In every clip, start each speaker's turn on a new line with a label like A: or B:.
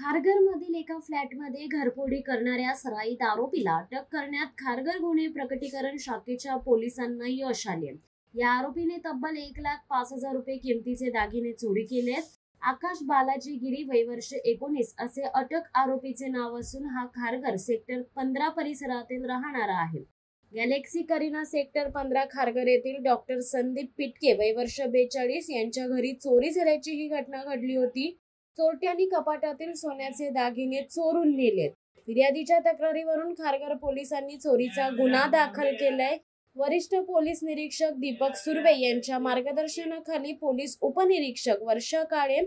A: खारघरमधील एका फ्लॅटमध्ये घरफोडी करणाऱ्या सराईत आरोपीला अटक करण्यात खारघर गुन्हे प्रकटीकरण शाखेच्या पोलिसांना यश आले। या आरोपीने तब्बल 1,05,000 रुपये किमतीचे दागिने चोरी केलेत। आकाश बालाजी गिरी वय वर्ष 19 असे अटक आरोपीचे नाव असून हा खारघर सेक्टर 15 परिसरातील राहणारा आहे। गॅलेक्सी करीना सेक्टर 15 खारघर येथील डॉक्टर संदीप पिटके वय वर्ष 42 यांच्या घरी चोरी झाल्याची ही घटना घडली होती। चोरट्यांनी कपाटातील सोन्याचे दागिने चोरून नेलेत। फिर्यादीच्या तक्रारीवरून खारघर पोलिसांनी चोरीचा गुन्हा दाखल केलाय। वरिष्ठ पोलीस निरीक्षक दीपक सुर्वे यांच्या मार्गदर्शनाखाली पोलीस उपनिरीक्षक वर्षा काळे,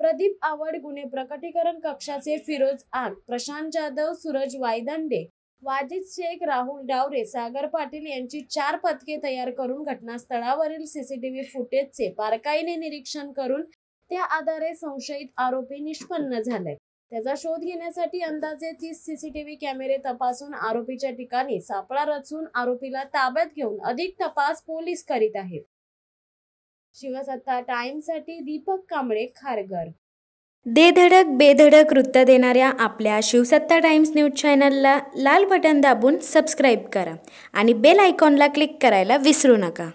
A: प्रदीप आवड, गुन्हे प्रकटीकरण कक्षाचे फिरोज आग, प्रशांत जाधव, सूरज वायदंडे, वाजिद शेख, राहुल डावरे, सागर पाटील यांची 4 पथके तयार करून घटनास्थळावरील सीसीटीव्ही फुटेजचे बारकाईने निरीक्षण करून त्या आधारे संशयित आरोपी निष्पन्न झाले। त्याचा शोध घेण्यासाठी अंदाजे 30 सीसीटीव्ही कॅमेरे तपासून आरोपीच्या ठिकाणी सापळा रचून आरोपीला ताब्यात घेऊन अधिक तपास पोलीस करीत आहेत। शिवसत्ता टाइम्ससाठी दीपक कांबळे, खारघर।
B: दे धडक बेधडक वृत्त देणाऱ्या आपल्या शिवसत्ता टाइम्स न्यूज चॅनलला लाल बटन दाबून सबस्क्राईब करा आणि बेल आयकॉनला क्लिक करायला विसरू नका।